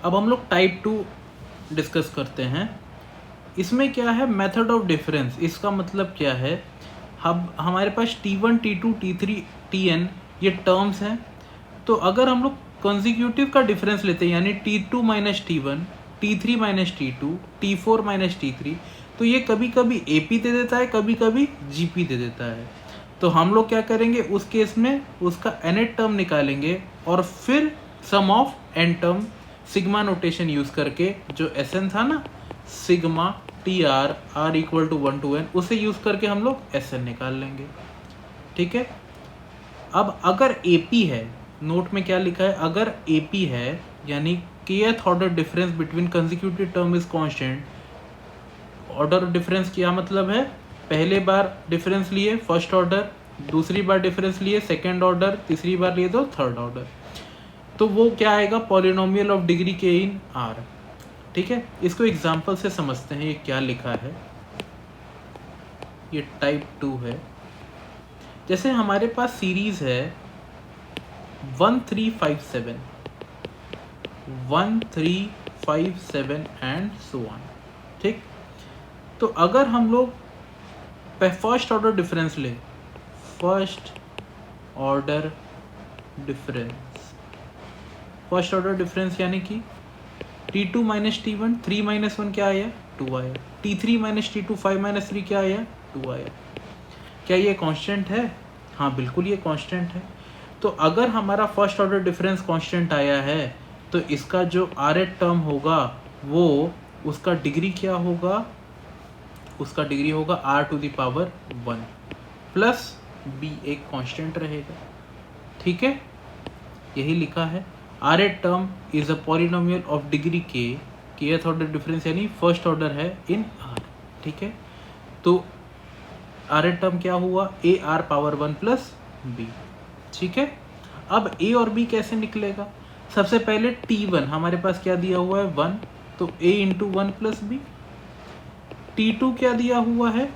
अब हम लोग टाइप 2 डिस्कस करते हैं। इसमें क्या है, मेथड ऑफ डिफरेंस। इसका मतलब क्या है, अब हमारे पास T1, T2, T3, Tn ये टर्म्स हैं। तो अगर हम लोग कंसेक्यूटिव का डिफरेंस लेते हैं, यानी T2 minus T1, T3 minus T2, T4 minus T3, तो ये कभी कभी AP दे देता है, कभी कभी GP दे देता है। तो हम लोग क्या करेंगे उस केस में, उसका nth टर्म निकालेंगे और फिर sum of n term sigma notation use करके, जो Sn था ना, sigma TR R equal to 1 to n, उसे यूज करके हम लोग Sn निकाल लेंगे। ठीक है। अब अगर AP है, नोट में क्या लिखा है, अगर AP है यानी kth order difference between consecutive term is constant. Order difference क्या मतलब है, पहले बार डिफरेंस लिए फर्स्ट ऑर्डर, दूसरी बार डिफरेंस लिए सेकंड ऑर्डर, तीसरी बार लिए तो थर्ड ऑर्डर, तो वो क्या आएगा, polynomial of degree k in R। ठीक है। इसको एग्जांपल से समझते हैं, ये क्या लिखा है। ये टाइप 2 है। जैसे हमारे पास सीरीज है 1 3 5 7, 1 3 5 7 एंड सो ऑन। ठीक। तो अगर हम लोग फर्स्ट ऑर्डर डिफरेंस ले, फर्स्ट ऑर्डर डिफरेंस यानी कि T2 माइनस T1, 3 माइनस 1 क्या आया, 2 आया। T3 माइनस T2, 5 माइनस 3 क्या आया, 2 आया। क्या ये कांस्टेंट है? हाँ बिल्कुल ये कांस्टेंट है। तो अगर हमारा फर्स्ट ऑर्डर डिफरेंस कांस्टेंट आया है, तो इसका जो rth टर्म होगा वो, उसका डिग्री क्या होगा, उसका डिग्री होगा r to the power 1 plus b, एक कांस्टेंट रहेगा। ठीक है, यही लिखा है। rth term is a polynomial of degree k, kth order difference यानी फर्स्ट ऑर्डर है इन r। ठीक है। तो rth टर्म क्या हुआ, a r power 1 plus b। ठीक है। अब a और b कैसे निकलेगा, सबसे पहले T1 हमारे पास क्या दिया हुआ है 1, तो a into 1 plus b। T2 क्या दिया हुआ है,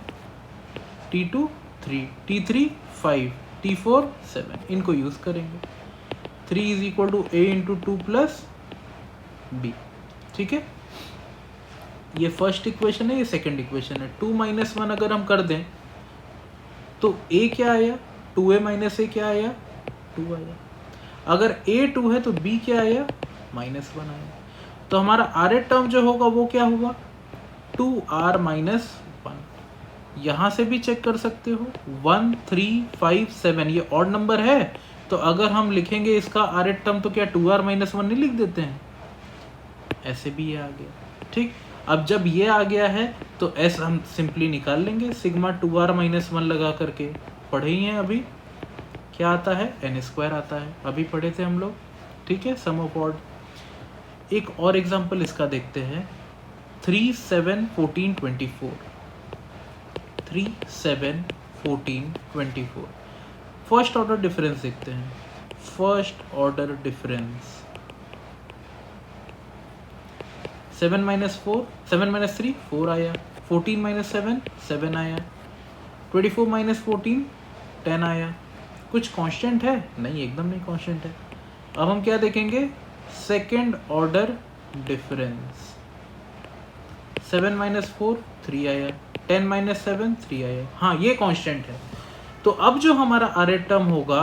T2 3, T3 5, T4 7, इनको यूज करेंगे। 3 is equal to a into 2 plus b। ठीक है, ये फर्स्ट इक्वेशन है, ये सेकंड इक्वेशन है। 2 माइनस 1 अगर हम कर दें तो a क्या आया, 2a माइनस a क्या आया, 2 आया। अगर a 2 है तो b क्या आया, माइनस 1 आया। तो हमारा rth टर्म जो होगा वो क्या होगा, 2r माइनस 1। यहाँ से भी चेक कर सकते हो, 1 3 5 7 ये ऑड नंबर है, तो अगर हम लिखेंगे इसका rth टर्म तो क्या 2r माइनस 1 नहीं लिख देते हैं, ऐसे भी ये आ गया। ठीक। अब जब ये आ गया है तो s हम सिंपली निकाल लेंगे, सिग्मा 2r माइनस 1 लगा करके। पढ़े ही हैं अभी, क्या आता है, n² आता है, अभी पढ़े थे हम लोग। ठीक है, सम ऑफ ऑड। एक और एग्जांपल इसका देखते हैं, 3 7 14 24, 3 7 14 24। फर्स्ट ऑर्डर डिफरेंस देखते हैं, first order difference 7 minus 4, 7 minus 3 4 आया, 14 माइनस 7 7 आया, 24 माइनस 14 10 आया। कुछ कांस्टेंट है? नहीं, एकदम नहीं कांस्टेंट है। अब हम क्या देखेंगे, सेकेंड ऑर्डर डिफरेंस 7 माइनस 4 3 आया, 10 माइनस 7 3 आया। हाँ ये कांस्टेंट है। तो अब जो हमारा rth टर्म होगा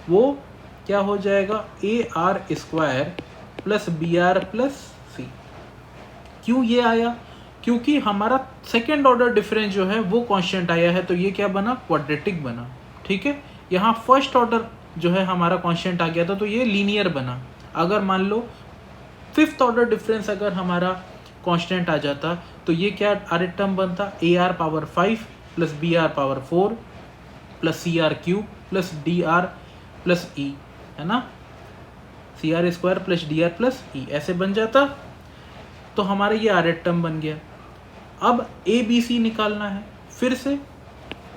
वो क्या हो जाएगा, ar² plus br plus c। क्यों ये आया, क्योंकि हमारा सेकेंड ऑर्डर डिफरेंस जो है वो कांस्टेंट आया है, तो ये क्या बना, क्वाड्रेटिक बना। ठीक है। यहाँ फर्स्ट ऑर्डर जो है हमारा कांस्टेंट आ गया था, तो ये लीनियर बना। अगर मान लो फिफ्थ ऑर्डर डिफरेंस अगर हमारा कांस्टेंट आ जाता, तो ये क्या rth टर्म बनता, ar power 5 plus br power 4 plus cr³ plus dr plus e, है ना, cr² plus dr plus e, ऐसे बन जाता। तो हमारा ये rth टर्म बन गया। अब abc निकालना है, फिर से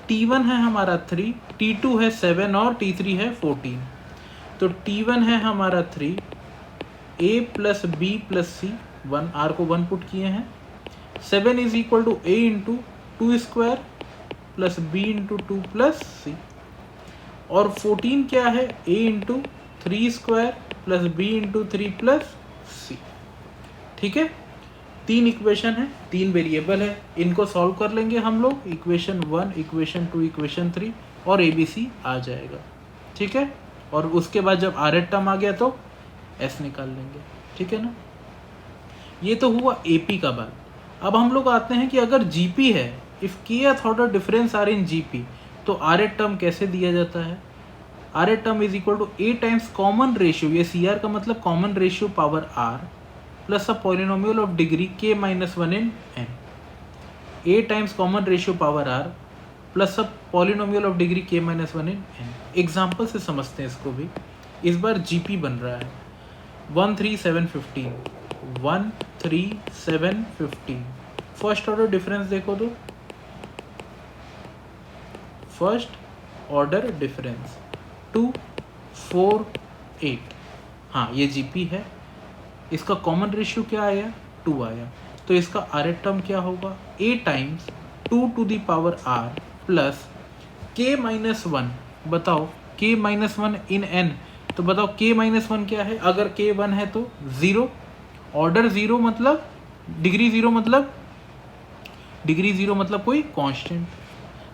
T1 है हमारा 3, T2 है 7 और T3 है 14। तो T1 है हमारा 3, a plus b plus c, 1 r को 1 पुट किए हैं, 7 is equal to a into 2 square plus b into 2 plus c, और 14 क्या है, a into 3 square plus b into 3 plus c। ठीक है, 3 इक्वेशन है, 3 वेरिएबल है, इनको सॉल्व कर लेंगे हम लोग, इक्वेशन 1, इक्वेशन 2, इक्वेशन 3 और ABC आ जाएगा। ठीक है, और उसके बाद जब RH टर्म आ गया तो S निकाल लेंगे। ठीक है ना, ये तो हुआ AP का बात। अब हम लोग आते हैं कि अगर GP है, if kth order difference are in GP, तो RH टर्म कैसे दिया जाता है? RH term is equal to A times common ratio, ये CR का मतलब common ratio power R plus a polynomial of degree k minus 1 in n। A times common ratio power R plus a polynomial of degree k minus 1 in n। Example से समझते हैं इसको भी। इस बार GP बन रहा है 13715, 13715। फर्स्ट ऑर्डर डिफरेंस देखो तो, फर्स्ट ऑर्डर डिफरेंस 248, हाँ ये GP है। इसका कॉमन रेशियो क्या आया? 2 आया, तो इसका RH टर्म क्या होगा? A times 2 to the power R plus k minus 1। बताओ k माइनस 1 इन n, तो बताओ k माइनस 1 क्या है? अगर k 1 है तो 0, ऑर्डर 0 मतलब डिग्री 0 मतलब कोई कांस्टेंट,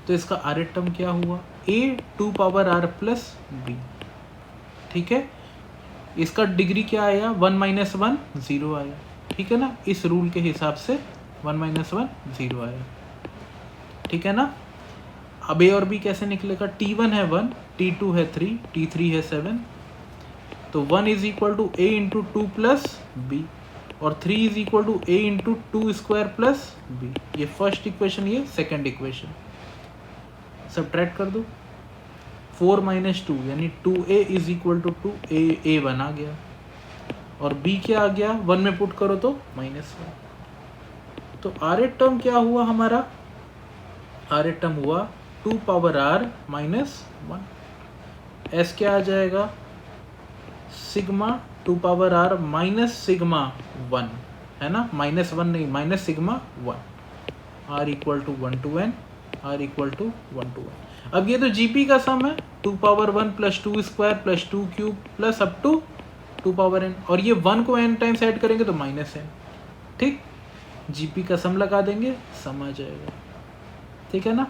तो इसका RH टर्म क्या हुआ? A 2 power R plus B। ठीक है, इसका डिग्री क्या आया? 1 माइनस 1 0 आया। ठीक है ना, इस रूल के हिसाब से 1 माइनस 1 0 आया। ठीक है ना, अब A और B कैसे निकलेगा? T1 है 1, T2 है 3, T3 है 7, तो 1 is equal to A into 2 plus B और 3 is equal to A into 2 square plus B। ये फर्स्ट इक्वेशन, ये सेकेंड इक्वेशन। सब्ट्रैक्ट कर दो, 4 माइनस 2 यानी 2A is equal to 2A1 आ गया, और B क्या आ गया? 1 में पुट करो तो -1। तो RH टर्म क्या हुआ हमारा? RH टर्म हुआ 2 पावर R माइनस 1। S क्या आ जाएगा? Sigma 2 power R minus sigma 1, है ना, -1 नहीं, minus sigma 1। R equal to 1 to n, R equal to 1 to n। अब ये तो GP का सम है, 2 power 1 plus 2 square plus 2 cube plus up to 2 power n, और ये 1 को n टाइम्स ऐड करेंगे तो -n। ठीक, GP का सम लगा देंगे, सम आ जाएगा। ठीक है ना,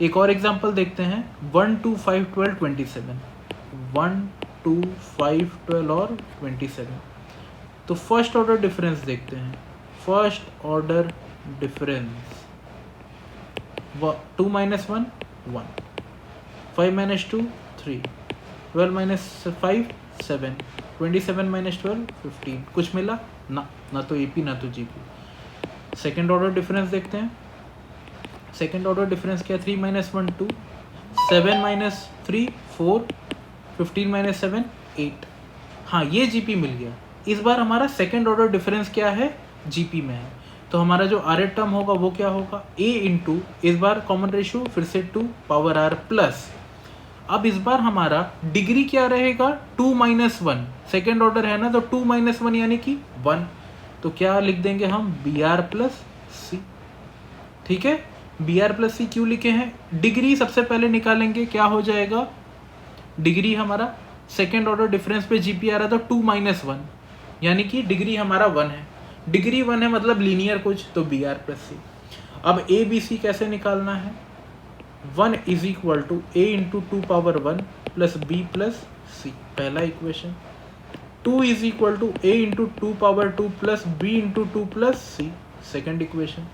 एक और एग्जांपल देखते हैं। 1 2 5 12 27, 1 2 5 12 और 27। तो फर्स्ट ऑर्डर डिफरेंस देखते हैं। First order difference 2 minus 1 1, 5 minus 2 3, 12 minus 5 7, 27 minus 12 15। कुछ मिला? ना तो AP ना तो GP। सेकेंड ऑर्डर डिफरेंस देखते हैं। सेकेंड ऑर्डर डिफरेंस क्या? 3 माइनस 1 2, 7 माइनस 3 4, 15 माइनस 7 8। हाँ, ये GP मिल गया। इस बार हमारा सेकेंड ऑर्डर डिफरेंस क्या है? GP में है, तो हमारा जो RH टर्म होगा वो क्या होगा? A इंटू, इस बार कॉमन रेशियो फिर से 2 पावर R प्लस, अब इस बार हमारा डिग्री क्या रहेगा? 2 माइनस 1, सेकेंड ऑर्डर है ना, तो 2 माइनस 1 यानी कि 1, तो क्या लिख देंगे हम? BR plus C। ठीक है, BR प्लस C क्यों लिखे हैं? डिग्री सबसे पहले निकालेंगे, क्या हो जाएगा? डिग्री हमारा सेकेंड ऑर्डर डिफरेंस पे GP आ रहा था 2 माइनस 1, यानी कि डिग्री हमारा 1 है। डिग्री 1 है मतलब लीनियर कुछ, तो BR प्लस C। अब ABC कैसे निकालना है? 1 is equal to A into 2 power 1 plus B plus C, पहला equation. 2 is equal to A into 2 power 2 plus B into 2 plus C, second equation.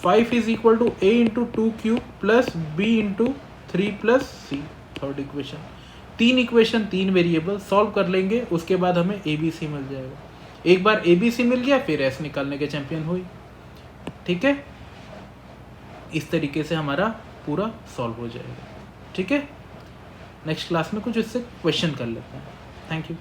5 is equal to A into 2 cube plus B into 3 plus C, third equation. 3 equation 3 variable solve कर लेंगे, उसके बाद हमें ABC मिल जाएगा। एक बार ABC मिल गया, फिर S निकालने के चैंपियन हुई। ठीक है, इस तरीके से हमारा पूरा सॉल्व हो जाएगा। ठीक है, नेक्स्ट क्लास में कुछ इससे क्वेश्चन कर लेते हैं। Thank you.